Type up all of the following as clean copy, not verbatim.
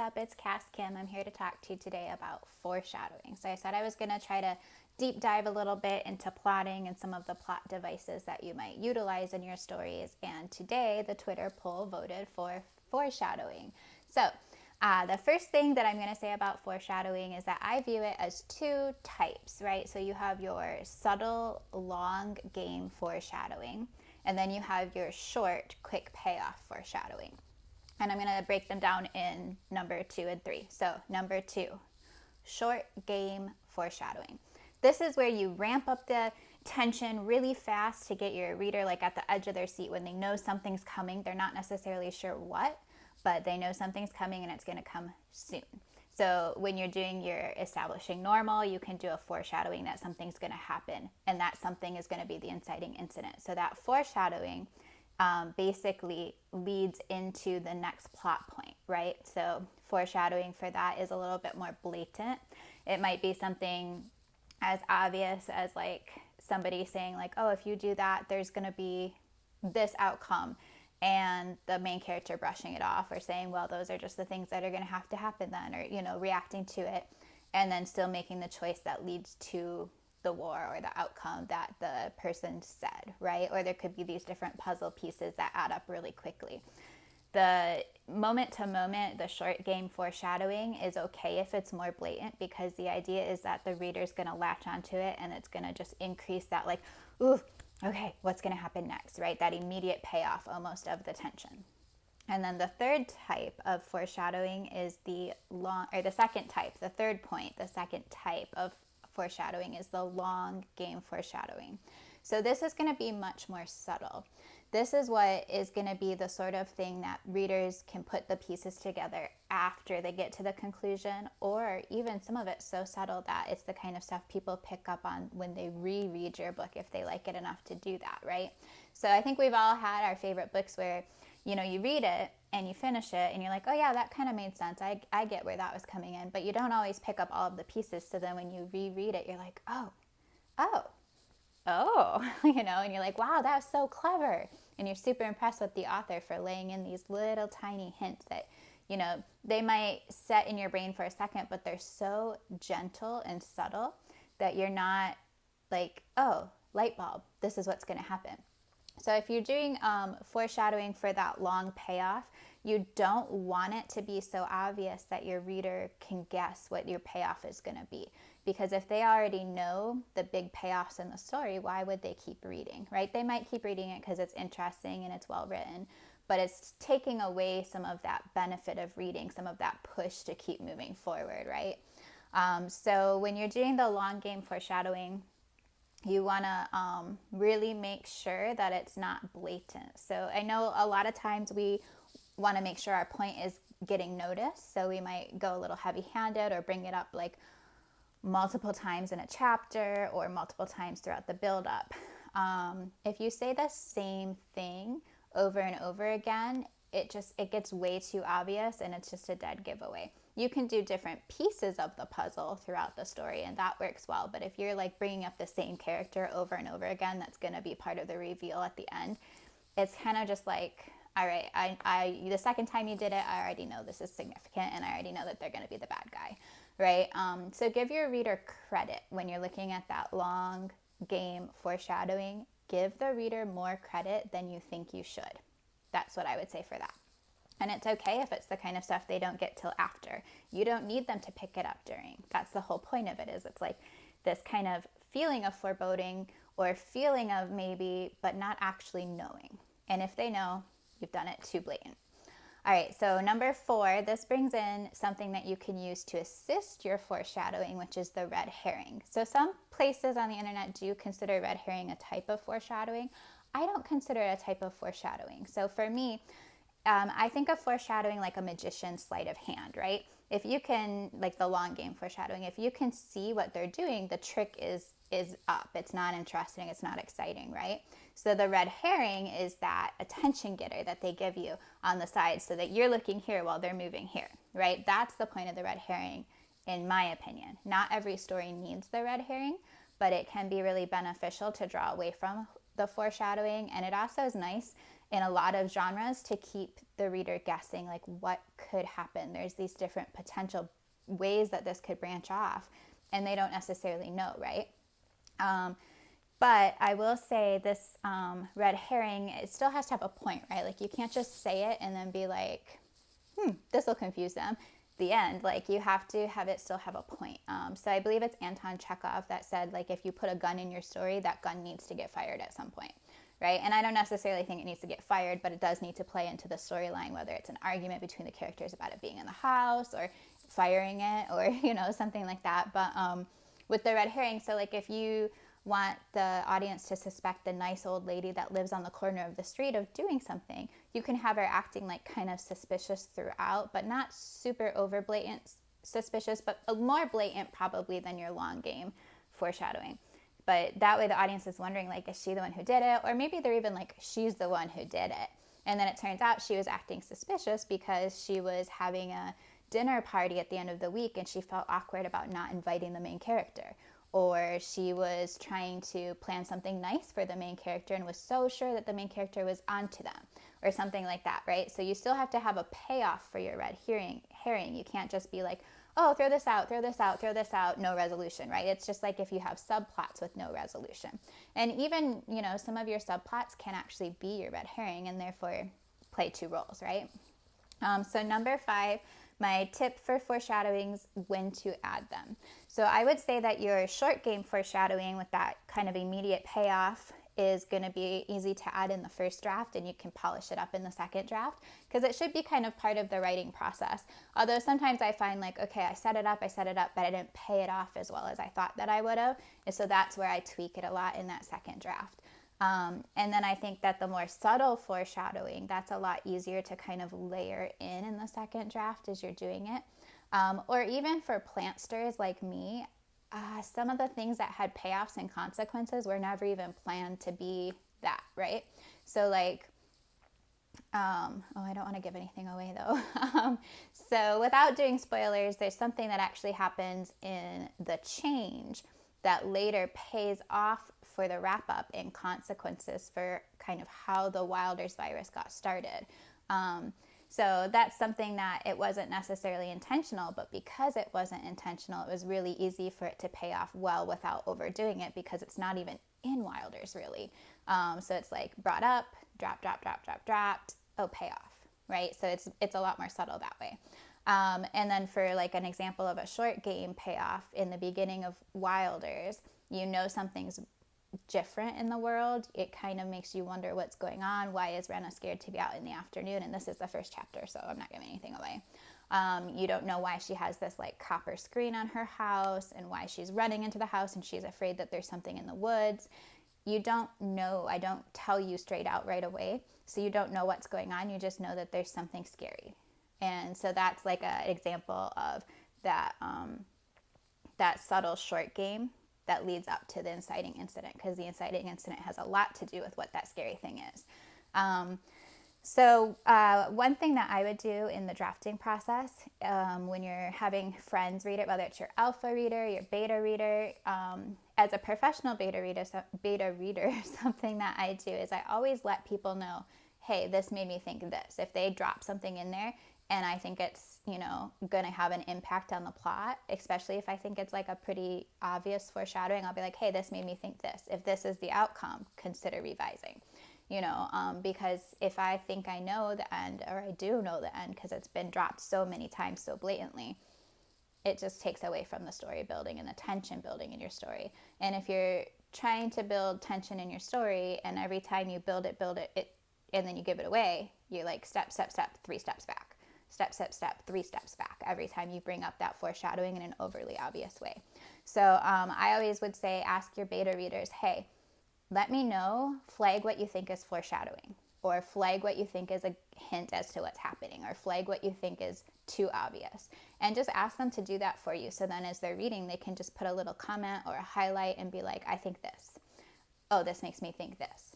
up? It's Cass Kim. I'm here to talk to you today about foreshadowing. So I said I was going to try to deep dive a little bit into plotting and some of the plot devices that you might utilize in your stories. And today the Twitter poll voted for foreshadowing. So the first thing that I'm going to say about foreshadowing is that I view it as two types, right? So you have your subtle, long game foreshadowing, and then you have your short, quick payoff foreshadowing. And I'm going to break them down in number 2 and 3. So number 2, short game foreshadowing. This is where you ramp up the tension really fast to get your reader like at the edge of their seat when they know something's coming. They're not necessarily sure what, but they know something's coming and it's going to come soon. So when you're doing your establishing normal, you can do a foreshadowing that something's going to happen, and that something is going to be the inciting incident. So that foreshadowing basically leads into the next plot point, right? So foreshadowing for that is a little bit more blatant. It might be something as obvious as like somebody saying like, oh, if you do that, there's going to be this outcome, and the main character brushing it off or saying, well, those are just the things that are going to happen then, or, you know, reacting to it and then still making the choice that leads to the war or the outcome that the person said, right? Or there could be these different puzzle pieces that add up really quickly. The moment to moment, the short game foreshadowing is okay if it's more blatant, because the idea is that the reader's going to latch onto it and it's going to just increase that like, ooh, okay, what's going to happen next, right? That immediate payoff almost of the tension. And then the third type of foreshadowing is the second type, the third point, the second type of foreshadowing is the long game foreshadowing. So this is going to be much more subtle. This is what is going to be the sort of thing that readers can put the pieces together after they get to the conclusion, or even some of it's so subtle that it's the kind of stuff people pick up on when they reread your book, if they like it enough to do that, right? So I think we've all had our favorite books where, you know, you read it and you finish it and you're like, oh yeah, that kind of made sense. I get where that was coming in, but you don't always pick up all of the pieces. So then when you reread it, you're like, oh, you know, and you're like, wow, that was so clever. And you're super impressed with the author for laying in these little tiny hints that, you know, they might set in your brain for a second, but they're so gentle and subtle that you're not like, oh, light bulb, this is what's going to happen. So if you're doing foreshadowing for that long payoff, you don't want it to be so obvious that your reader can guess what your payoff is going to be. Because if they already know the big payoffs in the story, why would they keep reading, right? They might keep reading it because it's interesting and it's well written, but it's taking away some of that benefit of reading, some of that push to keep moving forward, right? So when you're doing the long game foreshadowing, you want to really make sure that it's not blatant. So I know a lot of times we want to make sure our point is getting noticed. So we might go a little heavy-handed or bring it up like multiple times in a chapter or multiple times throughout the build-up. If you say the same thing over and over again, it gets way too obvious and it's just a dead giveaway. You can do different pieces of the puzzle throughout the story and that works well, but if you're like bringing up the same character over and over again, that's going to be part of the reveal at the end. It's kind of just like, all right, I the second time you did it, I already know this is significant and I already know that they're going to be the bad guy, right? So give your reader credit when you're looking at that long game foreshadowing. Give the reader more credit than you think you should. That's what I would say for that. And it's okay if it's the kind of stuff they don't get till after. You don't need them to pick it up during. That's the whole point of it, is it's like this kind of feeling of foreboding or feeling of maybe, but not actually knowing. And if they know, you've done it too blatant. All right, so number 4, this brings in something that you can use to assist your foreshadowing, which is the red herring. So some places on the internet do consider red herring a type of foreshadowing. I don't consider it a type of foreshadowing. So for me, I think of foreshadowing like a magician's sleight of hand, right? If you can, like the long game foreshadowing, if you can see what they're doing, the trick is up. It's not interesting. It's not exciting, right? So the red herring is that attention getter that they give you on the side so that you're looking here while they're moving here, right? That's the point of the red herring, in my opinion. Not every story needs the red herring, but it can be really beneficial to draw away from the foreshadowing. And it also is nice in a lot of genres to keep the reader guessing, like what could happen. There's these different potential ways that this could branch off, and they don't necessarily know, right? But I will say this red herring, it still has to have a point, right? Like you can't just say it and then be like, this will confuse them. The end. Like you have to have it still have a point. So I believe it's Anton Chekhov that said, like, if you put a gun in your story, that gun needs to get fired at some point, right? And I don't necessarily think it needs to get fired, but it does need to play into the storyline, whether it's an argument between the characters about it being in the house or firing it or, you know, something like that. But with the red herring, so like if you want the audience to suspect the nice old lady that lives on the corner of the street of doing something, you can have her acting like kind of suspicious throughout, but not super over blatant suspicious, but more blatant probably than your long game foreshadowing. But that way the audience is wondering, like, is she the one who did it? Or maybe they're even like, she's the one who did it. And then it turns out she was acting suspicious because she was having a dinner party at the end of the week and she felt awkward about not inviting the main character. Or she was trying to plan something nice for the main character and was so sure that the main character was onto them, or something like that, right? So you still have to have a payoff for your red herring. You can't just be like, oh, throw this out, throw this out, throw this out, no resolution, right? It's just like if you have subplots with no resolution. And even, you know, some of your subplots can actually be your red herring and therefore play two roles, right? So number 5, my tip for foreshadowings, when to add them. So I would say that your short game foreshadowing with that kind of immediate payoff is going to be easy to add in the first draft, and you can polish it up in the second draft because it should be kind of part of the writing process. Although sometimes I find like, okay, I set it up, but I didn't pay it off as well as I thought that I would have. And so that's where I tweak it a lot in that second draft. And then I think that the more subtle foreshadowing, that's a lot easier to kind of layer in the second draft as you're doing it. Or even for plantsters like me, some of the things that had payoffs and consequences were never even planned to be that, right? So like, I don't want to give anything away though. So without doing spoilers, there's something that actually happens in the change that later pays off for the wrap up and consequences for kind of how the Wilder's virus got started. So that's something that it wasn't necessarily intentional, but because it wasn't intentional, it was really easy for it to pay off well without overdoing it because it's not even in Wilder's really. So it's like brought up, dropped, payoff, right? So it's a lot more subtle that way. And then for like an example of a short game payoff in the beginning of Wilder's, you know something's different in the world. It kind of makes you wonder what's going on. Why is Rena scared to be out in the afternoon? And this is the first chapter, so I'm not giving anything away. You don't know why she has this like copper screen on her house and why she's running into the house and she's afraid that there's something in the woods. You don't know. I don't tell you straight out right away. So you don't know what's going on. You just know that there's something scary. And so that's like an example of that, that subtle short game that leads up to the inciting incident, because the inciting incident has a lot to do with what that scary thing is. So one thing that I would do in the drafting process, when you're having friends read it, whether it's your alpha reader, your beta reader, as a professional beta reader, something that I do is I always let people know, hey, this made me think of this. If they drop something in there and I think it's, going to have an impact on the plot, especially if I think it's like a pretty obvious foreshadowing, I'll be like, hey, this made me think this. If this is the outcome, consider revising, because if I think I know the end, or I do know the end because it's been dropped so many times so blatantly, it just takes away from the story building and the tension building in your story. And if you're trying to build tension in your story and every time you build it, and then you give it away, you're like step, 3 steps back. Step, 3 steps back every time you bring up that foreshadowing in an overly obvious way. So I always would say, ask your beta readers, hey, let me know, flag what you think is foreshadowing, or flag what you think is a hint as to what's happening, or flag what you think is too obvious. And just ask them to do that for you. So then as they're reading, they can just put a little comment or a highlight and be like, I think this. Oh, this makes me think this.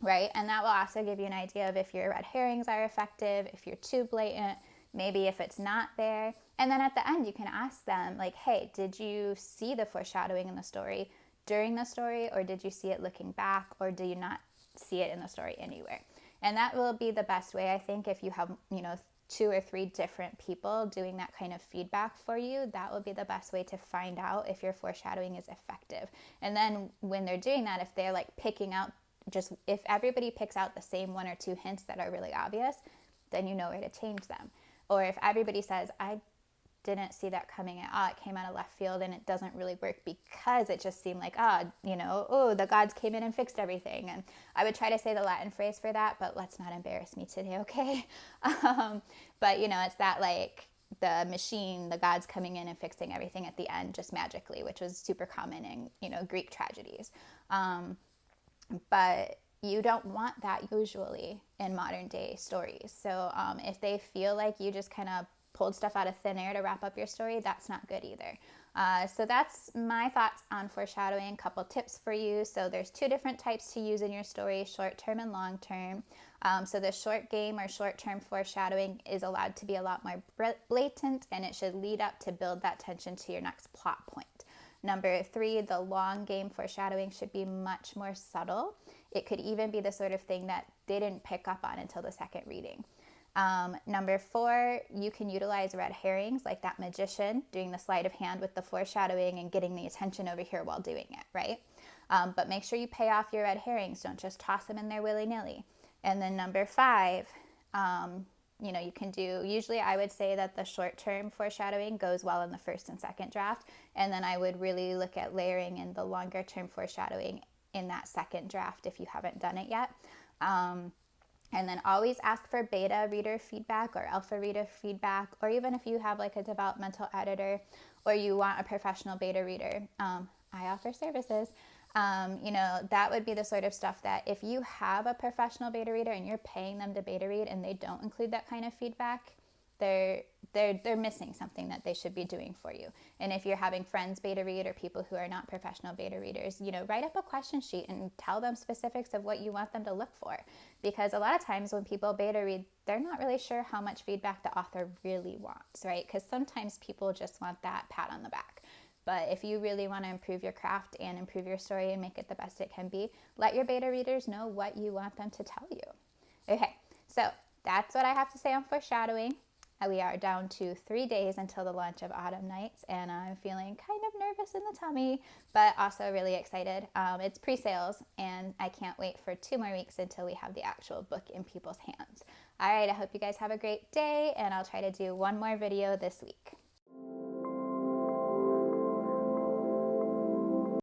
Right? And that will also give you an idea of if your red herrings are effective, if you're too blatant, maybe if it's not there. And then at the end, you can ask them like, hey, did you see the foreshadowing in the story during the story, or did you see it looking back, or do you not see it in the story anywhere? And that will be the best way, I think, if you have, 2 or 3 different people doing that kind of feedback for you. That will be the best way to find out if your foreshadowing is effective. And then when they're doing that, if they're like picking out, just if everybody picks out the same 1 or 2 hints that are really obvious, then you know where to change them. Or if everybody says, I didn't see that coming at all, it came out of left field and it doesn't really work because it just seemed like, the gods came in and fixed everything. And I would try to say the Latin phrase for that, but let's not embarrass me today, okay? But it's that like the machine, the gods coming in and fixing everything at the end just magically, which was super common in, Greek tragedies. But you don't want that usually in modern day stories. So if they feel like you just kind of pulled stuff out of thin air to wrap up your story, that's not good either. So that's my thoughts on foreshadowing. A couple tips for you. So there's 2 different types to use in your story, short-term and long-term. So the short game or short-term foreshadowing is allowed to be a lot more blatant, and it should lead up to build that tension to your next plot point. Number 3, the long game foreshadowing should be much more subtle. It could even be the sort of thing that they didn't pick up on until the second reading. Number 4, you can utilize red herrings, like that magician doing the sleight of hand with the foreshadowing and getting the attention over here while doing it, right? But make sure you pay off your red herrings. Don't just toss them in there willy-nilly. And then number 5, you can do, usually I would say that the short-term foreshadowing goes well in the first and second draft, and then I would really look at layering in the longer-term foreshadowing in that second draft if you haven't done it yet. And then always ask for beta reader feedback or alpha reader feedback, or even if you have like a developmental editor or you want a professional beta reader, I offer services. That would be the sort of stuff that if you have a professional beta reader and you're paying them to beta read and they don't include that kind of feedback, they're missing something that they should be doing for you. And if you're having friends beta read or people who are not professional beta readers, write up a question sheet and tell them specifics of what you want them to look for. Because a lot of times when people beta read, they're not really sure how much feedback the author really wants, right? Because sometimes people just want that pat on the back. But if you really want to improve your craft and improve your story and make it the best it can be, let your beta readers know what you want them to tell you. Okay, so that's what I have to say on foreshadowing. We are down to 3 days until the launch of Autumn Nights, and I'm feeling kind of nervous in the tummy, but also really excited. It's pre-sales, and I can't wait for 2 more weeks until we have the actual book in people's hands. All right, I hope you guys have a great day, and I'll try to do 1 more video this week.